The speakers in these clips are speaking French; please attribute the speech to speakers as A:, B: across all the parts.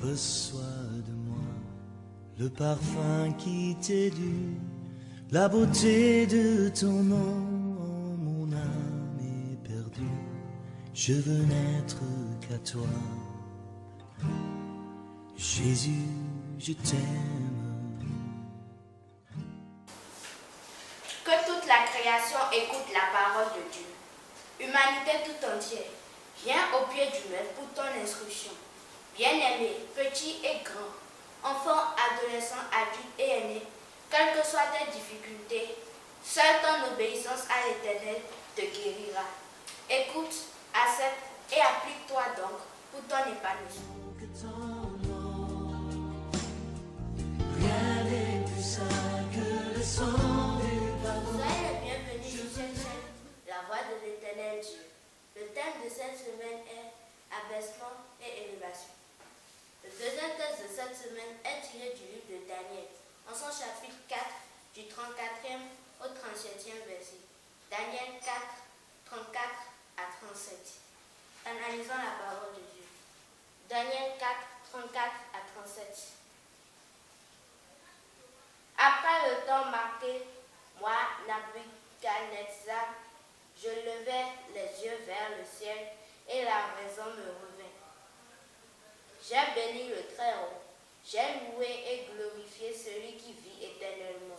A: Reçois de moi le parfum qui t'est dû, la beauté de ton nom, mon âme est perdue. Je veux n'être qu'à toi, Jésus, je t'aime.
B: Que toute la création écoute la parole de Dieu. Humanité tout entière, viens au pied du maître pour ton instruction. Bien-aimés, petits et grands, enfants, adolescents, adultes et aînés, quelles que soient tes difficultés, seule ton obéissance à l'Éternel te guérira. Écoute, accepte et applique-toi donc pour ton épanouissement.
A: Rien n'est plus sain que le sang du pardon.
B: Soyez le bienvenu sur cette chaîne, la voix de l'Éternel Dieu. Le thème de cette semaine est abaissement et élévation. Le deuxième texte de cette semaine est tiré du livre de Daniel, en son chapitre 4, du 34e au 37e verset. Daniel 4, 34 à 37. Analysons la parole de Dieu. Daniel 4, 34 à 37. Après le temps marqué, moi, Nabuchodonosor, je levai les yeux vers le ciel et la raison me revint. J'ai béni le Très-Haut, j'ai loué et glorifié celui qui vit éternellement.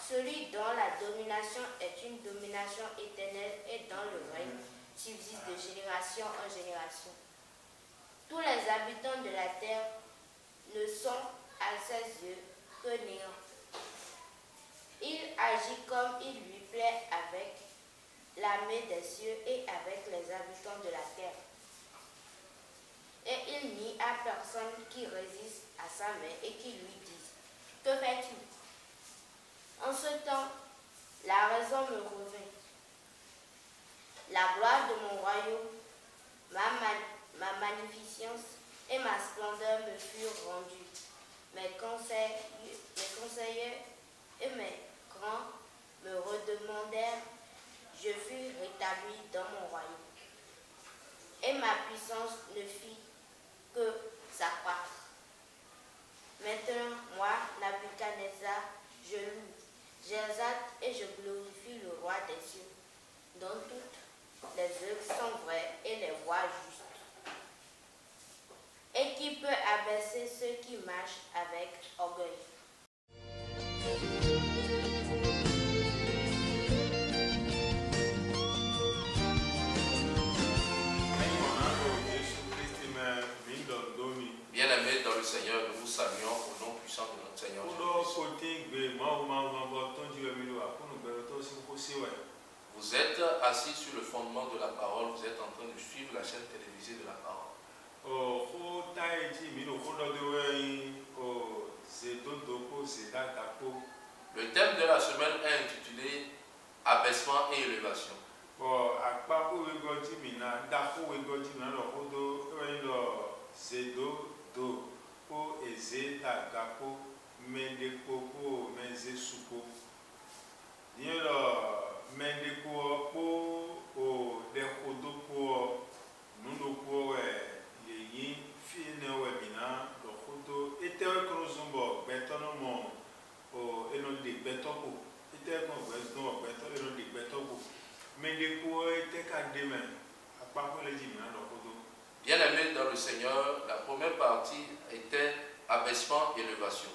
B: Celui dont la domination est une domination éternelle et dont le règne subsiste de génération en génération. Tous les habitants de la terre ne sont à ses yeux que néant. Il agit comme il lui plaît avec l'armée des cieux et avec les habitants de la terre. Et il n'y a personne qui résiste à sa main et qui lui dise « Que fais-tu » En ce temps, la raison me revint. La gloire de mon royaume, ma magnificence et ma splendeur me furent rendues. Mes conseillers et mes grands me redemandèrent. Je fus rétabli dans mon royaume. Et ma puissance ne fit que s'accroître. Maintenant, moi, Nabuchodonosor, je loue, j'exalte et je glorifie le roi des cieux, dont toutes les œuvres sont vraies et les voies justes. Et qui peut abaisser ceux qui marchent avec orgueil.
C: Bien-aimés dans le Seigneur, nous vous saluons au nom puissant de notre Seigneur Jésus-Christ. Vous êtes assis sur le fondement de la parole, vous êtes en train de suivre la chaîne télévisée de la parole. Le thème de la semaine est intitulé Abaissement et élévation. Bien-aimés dans le Seigneur, la première partie était abaissement et élévation.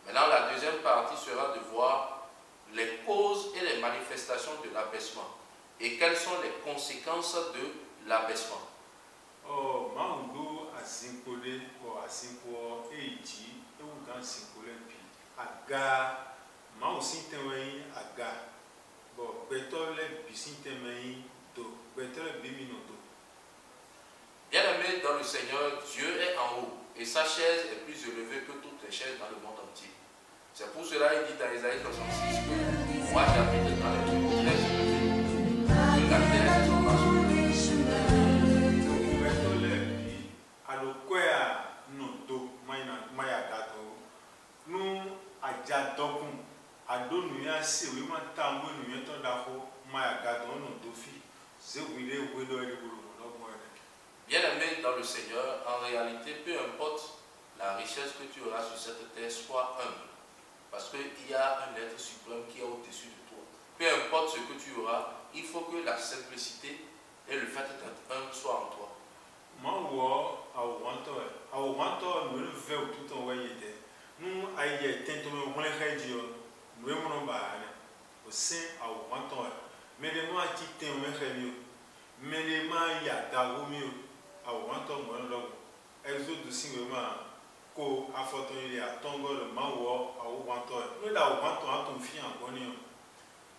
C: Maintenant, la deuxième partie sera de voir les causes et les manifestations de l'abaissement et quelles sont les conséquences de l'abaissement. Bien-aimés dans le Seigneur, Dieu est en haut et sa chaise est plus élevée que toutes les chaises dans le monde entier. C'est pour cela qu'il dit dans Isaïe 66 que moi j'habite dans les lieux très élevés, que la terre est son passage. Bien-aimé dans le Seigneur, en réalité, peu importe la richesse que tu auras sur cette terre, sois humble. Parce qu'il y a un être suprême qui est au-dessus de toi. Peu importe ce que tu auras, il faut que la simplicité et le fait d'être humble soient en toi.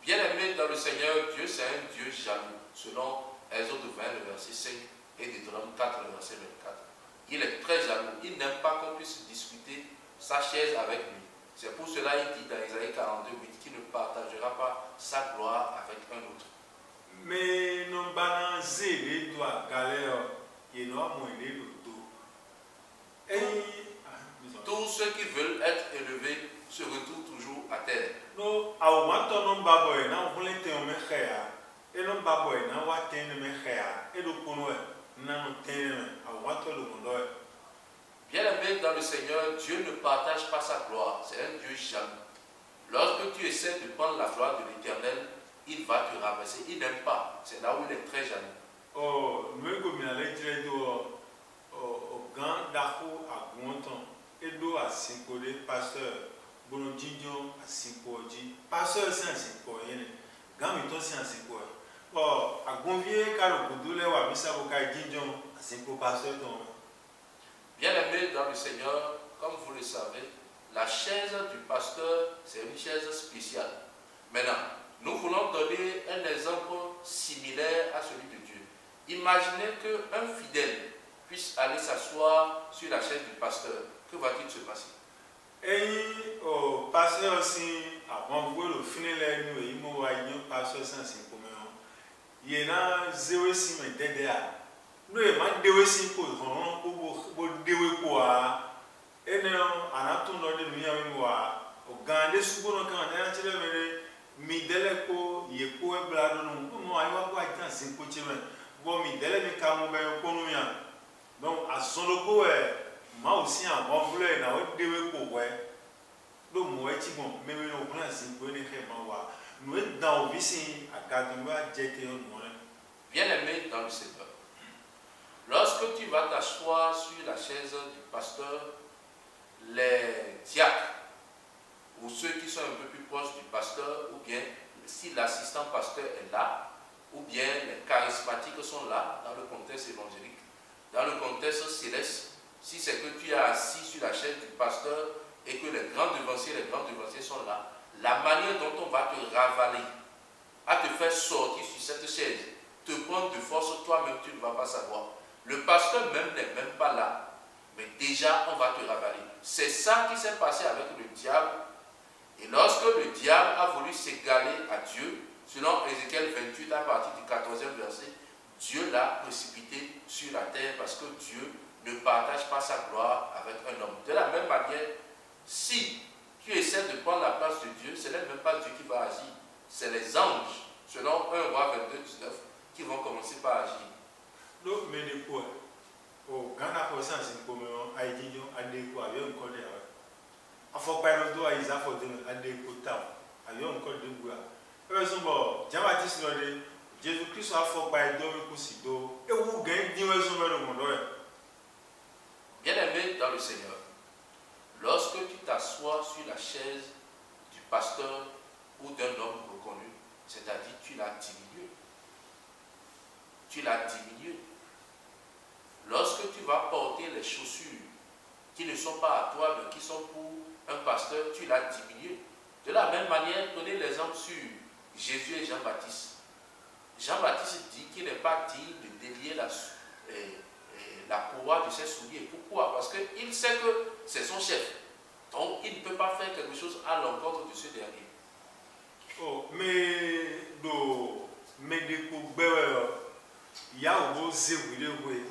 C: Bien-aimé dans le Seigneur, Dieu c'est un Dieu jaloux, selon Exode 20, le verset 5 et Deutéronome 4, le verset 24. Il est très jaloux, il n'aime pas qu'on puisse discuter sa chaise avec lui. C'est pour cela qu'il dit dans Isaïe 42, 8 qu'il ne partagera pas sa gloire avec un autre.
D: Mais non balancer les doigts galère et non moins les dos.
C: Tous ceux qui veulent être élevés se retrouvent toujours à terre.
D: No, au manto non baboy na voulait te me khaya. Et non baboy na wa te me khaya. Et do kono na no te au manto do mondo.
C: Bien-aimé dans le Seigneur, Dieu ne partage pas sa gloire. C'est un Dieu jaloux. Lorsque tu essaies de prendre la gloire de l'Éternel, il va te ramasser. Il n'aime pas. C'est là où il est très jaloux.
D: Oh, nous comme na le dire do o gan dako a gonton. Et do a sinkode pasteur bono jinjo a sinkoji. Pasteur c'est un sinkoye. Gan mi to c'est un sinkoye. Oh, a gonvier kalo godule wa bisa bo ka jinjo a sinko pasteur ton.
C: Bien-aimé dans le Seigneur, comme vous le savez, la chaise du pasteur, c'est une chaise spéciale. Maintenant, nous voulons donner un exemple similaire à celui de Dieu. Imaginez qu'un fidèle puisse aller s'asseoir sur la chaise du pasteur. Que va-t-il se passer?
D: Et au pasteur aussi, avant vous le finir nous il m'a dit pasteur sans commun. Il y a zéro sim DDA. Nous avons deux sim pour deux quoi. Et non, en attendant de nous avoir au gardé sous bon quand on a tiré midele ko ye ko e blado no mo ayo ko atan sin ko chime bo midele mi ka mo be ko no ya donc a solo ko e ma aussi en bon vouloir na o dewe ko we do mo e ti bon me me no plan sin ko ni ke ma wa nous est dans visi a cadre wa jete on mo.
C: Bien-aimé dans le Seigneur, lorsque tu vas t'asseoir sur la chaise du pasteur, les diacres ou ceux qui sont un peu plus proches du pasteur, ou bien si l'assistant pasteur est là, ou bien les charismatiques sont là dans le contexte évangélique, dans le contexte céleste, si c'est que tu es assis sur la chaise du pasteur et que les grands devanciers sont là, la manière dont on va te ravaler, à te faire sortir sur cette chaise, te prendre de force, toi-même tu ne vas pas savoir. Le pasteur même n'est même pas là, mais déjà on va te ravaler. C'est ça qui s'est passé avec le diable. Et lorsque le diable a voulu s'égaler à Dieu, selon Ézéchiel 28 à partir du 14e verset, Dieu l'a précipité sur la terre parce que Dieu ne partage pas sa gloire avec un homme. De la même manière, si tu essaies de prendre la place de Dieu, ce n'est même pas Dieu qui va agir. C'est les anges, selon 1 Roi 22, 19, qui vont commencer par agir.
D: Donc, mais de quoi? Oh, quand la conscience est comme un idée, un déco, il y a un code. Il faut pas le doigt, ils ont fait un déco, il y a un code de bois. Heureusement, Jean-Baptiste l'a dit, Jésus-Christ a fait pas le doigt, et vous gagnez 10 fois le monde.
C: Bien-aimé dans le Seigneur, lorsque tu t'assois sur la chaise du pasteur ou d'un homme reconnu, c'est-à-dire tu l'as diminué. Tu l'as diminué. Lorsque tu vas porter les chaussures qui ne sont pas à toi, mais qui sont pour un pasteur, tu l'as diminué. De la même manière, prenez l'exemple sur Jésus et Jean-Baptiste. Jean-Baptiste dit qu'il n'est pas digne de délier la courroie de ses souliers. Pourquoi? Parce qu'il sait que c'est son chef. Donc, il ne peut pas faire quelque chose à l'encontre de ce dernier.
D: Oh, mais il y a osé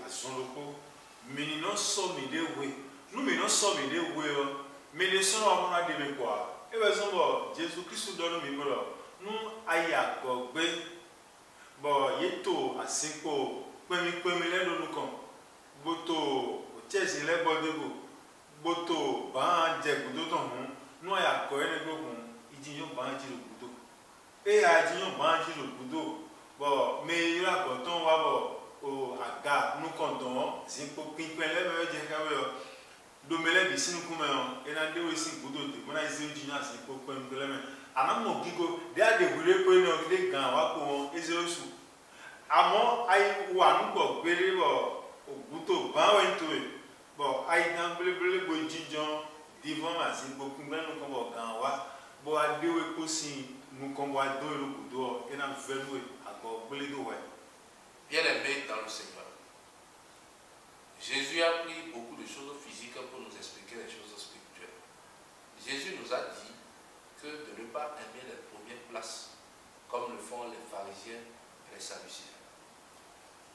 D: à son loco, mais nous ne sommes nous ne sommes mais les sons à mon avis quoi. Et par exemple, Jésus-Christ donne le numéro. Nous aïe bon, yeto à 5 comme nous comme boto chesi le bodego boto ban je gudo to hun no ya ko ene gogun ijiyan ban ji gudo e a jiyan ban ji gudo bo me ira go ton wa bo o aga nu kondon zinpo pinpin le me je ka we o do mele bi sinu kuma o e na de we sin gudo de mo na zi jiyan sin po pen le me ana mo gigo de ade gure ko no de gan wa ko eze osu amo ai wa nu go gbere bo oguto ban we to e bo ai dan blebele go jijan divan ma sin po kun gbenu ko bo gan wa bo ade we ko sin nu ko wa do ro gudo e na velu ago gbele do we.
C: Bien-aimés dans le Seigneur, Jésus a pris beaucoup de choses physiques pour nous expliquer les choses spirituelles. Jésus nous a dit que de ne pas aimer les premières places, comme le font les pharisiens et les sadducéens.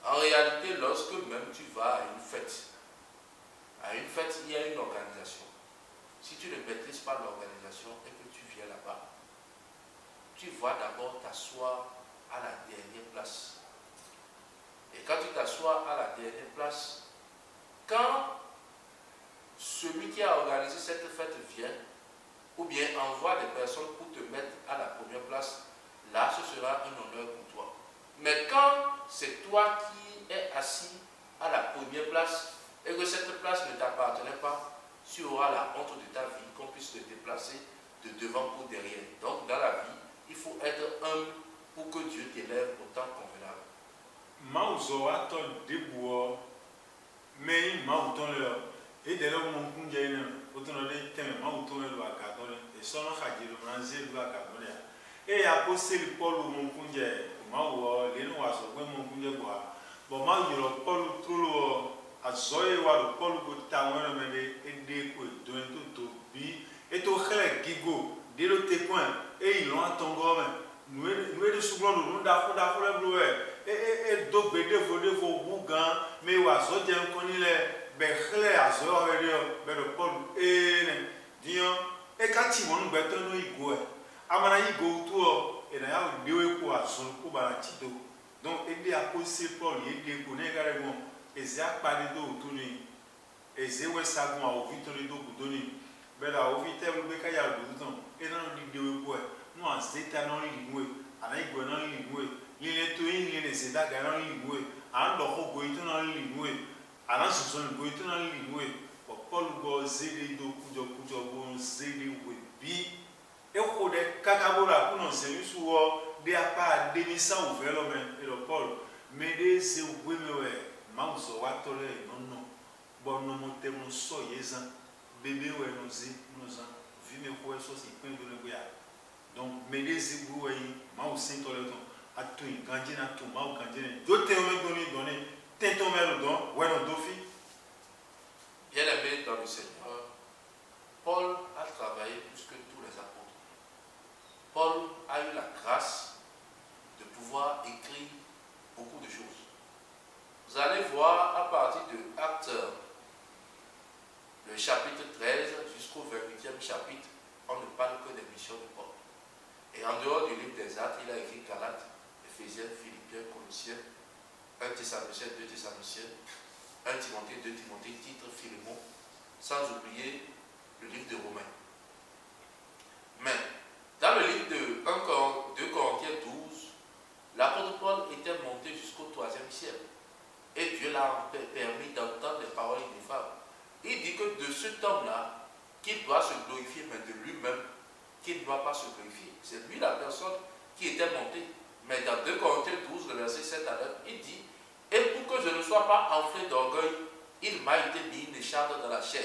C: En réalité, lorsque même tu vas à une fête, il y a une organisation. Si tu ne maîtrises pas l'organisation et que tu viens là-bas, tu vas d'abord t'asseoir à la dernière place. Et quand tu t'assois à la dernière place, quand celui qui a organisé cette fête vient, ou bien envoie des personnes pour te mettre à la première place, là ce sera un honneur pour toi. Mais quand c'est toi qui es assis à la première place et que cette place ne t'appartenait pas, tu auras la honte de ta vie qu'on puisse te déplacer de devant pour derrière. Donc dans la vie, il faut être humble pour que Dieu t'élève au temps convenable.
D: Mauzo ato debuo me mauton le e de lo mon kunje ne otono de teme mauton le aka don e sono khajiro manze lu aka don ya e apostle Paul mon kunje mawo le no waso gbe mon kunje bo ma yoro Paul trulo azoe wa Paul go ta won me de ko don to bi e to khele gigo de lo te point e ilon atongo me nous de souvent nous da fo blowe e do gbede vo bugan me wa so je nko ni le be khle azo re be do Paul ne dion e ka ti won gbe to no igo e amana igo tu o e na ya de we ko azo ko ba ti do donc e de apostle Paul e de ko ne gare gon e ze apade do tu ni e ze we sagun a o vitore do ku do ni be da o vite be ka ya do ton e na di de we ko e no an seta no li mu e ana igo no li mu e lile to in lile se da garan liwe an lo ko go ito na liwe ana so go ito na liwe o Paul go zede do kujo go zede we bi e ko de kakabora kuno se yusu wo de apa de mi sa o velo men e lo Paul me de se we mewe ma so wa tole no bo no mo te mo so yezan bebe we no zi no za vi me ko so si pen do le ya donc me de se we ma o sin tole ton atui ganjina tu mau ganjine dote o me doni tento me lo don bueno dofi.
C: Bien-aimé dans le Seigneur, Paul a travaillé plus que tous les apôtres. Paul a eu la grâce de pouvoir écrire beaucoup de choses. Vous allez voir à partir de Actes, le chapitre 13 jusqu'au 28e chapitre, on ne parle que des missions de Paul. Et en dehors du livre des Actes, il a écrit Galates, Éphésiens, Philippiens, Colossiens, 1 Thessaloniciens, 2 Thessaloniciens, 1 Timothée, 2 Timothée, titre Philémon, sans oublier le livre de Romains. Mais dans le livre de 2 Corinthiens 12, l'apôtre Paul était monté jusqu'au 3e ciel. Et Dieu l'a permis d'entendre des paroles ineffables. Il dit que de cet homme-là, qu'il doit se glorifier, mais de lui-même, qu'il ne doit pas se glorifier. C'est lui la personne qui était montée. Mais dans 2 Corinthiens 12, le verset 7 à 9, il dit: et pour que je ne sois pas enflé d'orgueil, il m'a été mis une écharpe dans la chair,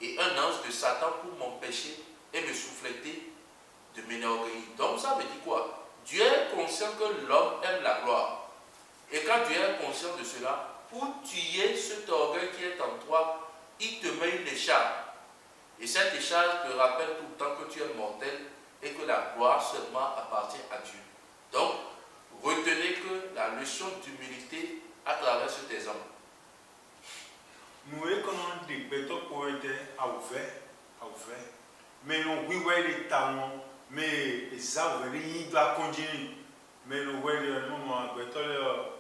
C: et un ange de Satan pour m'empêcher et me souffleter de m'enorgueillir. Donc ça veut dire quoi? Dieu est conscient que l'homme aime la gloire. Et quand Dieu est conscient de cela, pour tuer cet orgueil qui est en toi, il te met une écharpe. Et cette écharpe te rappelle tout le temps que tu es mortel et que la gloire seulement appartient à Dieu. Donc, retenez que la leçon d'humilité à travers cet exemple.
D: Nous avons des bêtes pour être à ouvert. Mais nous avons des talons, mais ça, vous avez doit continuer. Mais nous avons des moments,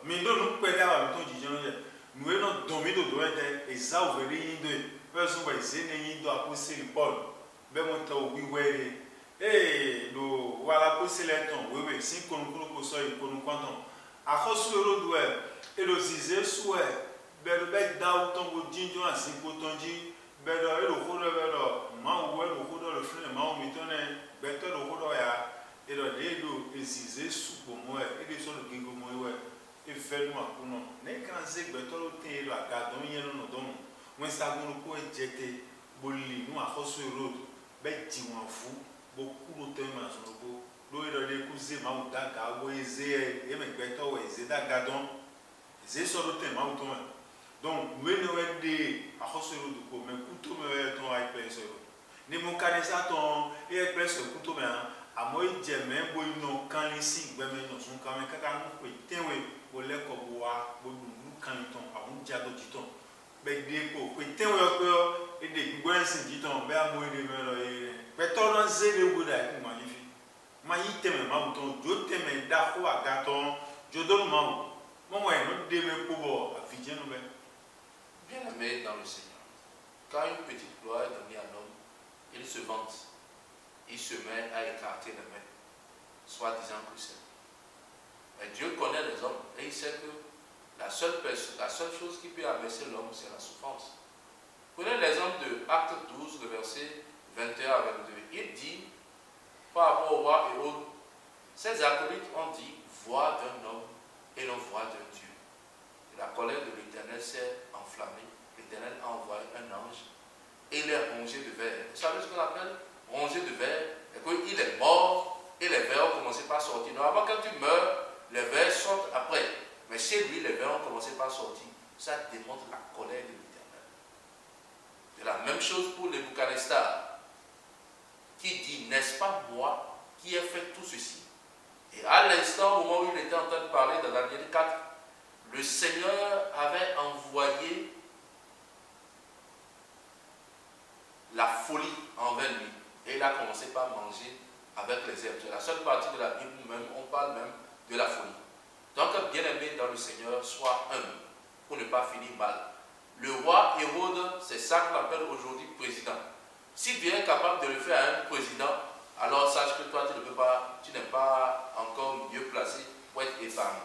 D: mais nous pouvons avoir le temps de dire, nous avons dormi de doigt et ça ouvre les lignes de personne va essayer de lignes à pousser le pôle ben mon temps oui ouais et nous voilà pousser les temps oui oui si qu'on nous soit qu'on nous comptons à cause de l'eau doigt et le zizé souhait ben le bec d'où tombe dingo ainsi pour ton dit ben le roule ben le man ouais le roule le frein man mitonné ben le roule ya et le délo et zizé sous pour moi et les sur le gingo moi ouais et fait nous pour nous n'est qu'un zig ben le thé la garde on y est nous donne moi ça nous pour éjecter bolli nous à cause de l'eau ben tu m'en fous beaucoup de temps sur le beau l'eau est le cousin ma ou daga ou ezé et mais ben toi ezé daga donc ezé sur le thème ma ou toi donc nous nous des à cause de l'eau mais couteau me ton avec personne ni mon canisa ton et personne couteau mais à moi j'ai même boy non quand ici ben mais non son quand même quand nous peut tenir pour les cobois pour nous quand ton à un diado diton ben des pour tenir et des gouins diton ben à moi de me mais toi dans c'est le goût d'ailleurs magnifique maï teme ma ton jo teme da ko agaton jo don ma mo mo no de me pour afidien no ben
C: bien aimé dans le Seigneur. Quand une petite gloire est donnée à l'homme, il se vante, il se met à écarter les mains, soit disant que c'est. Mais Dieu connaît les hommes et il sait que la seule chose qui peut abaisser l'homme, c'est la souffrance. Prenez l'exemple de Acte 12, le verset 21 à 22. Il dit, par rapport au roi Hérode, ces acolytes ont dit, voix d'un homme et non voix d'un Dieu. Et la colère de l'Éternel s'est enflammée. L'Éternel a envoyé un ange et les rongé de verre. Vous savez ce qu'on appelle rongé de verre? Et qu'il est mort et les vers ont commencé par sortir. Normalement, quand tu meurs, les vers sortent après. Mais chez lui, les vers ont commencé par sortir. Ça démontre la colère de l'Éternel. C'est la même chose pour Nebuchadnezzar, qui dit, n'est-ce pas moi qui ai fait tout ceci? Et à l'instant, au moment où il était en train de parler dans Daniel 4, le Seigneur avait envoyé la folie envers lui. Et il a commencé par manger avec les herbes. C'est la seule partie de la Bible où même on parle même de la folie. Donc, bien aimé dans le Seigneur, sois humble pour ne pas finir mal. Le roi Hérode, c'est ça qu'on appelle aujourd'hui président. Si tu es capable de le faire à un président, alors sache que toi, tu n'es pas encore mieux placé pour être épargné.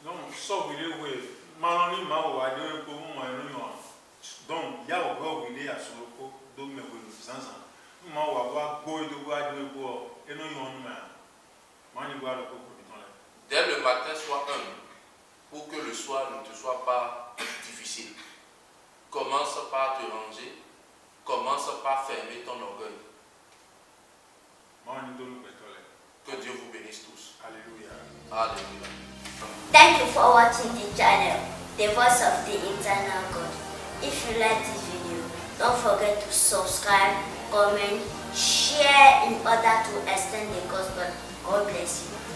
D: Non, sauf il est oui. Maloni ma ou adé pour moi donc il y a encore il est à son locaux donc mais oui sans ma ou avoir boy de bois de bois et non yon ma mani bois le coco là.
C: Dès le matin, sois humble pour que le soir ne te soit pas difficile. Commence par te ranger. Commence par fermer ton orgueil. Que Dieu vous bénisse tous.
D: Alléluia.
C: Alléluia.
B: Thank you for watching the channel, The Voice of the Eternal God. If you like this video, don't forget to subscribe, comment, share in order to extend the gospel. God bless you.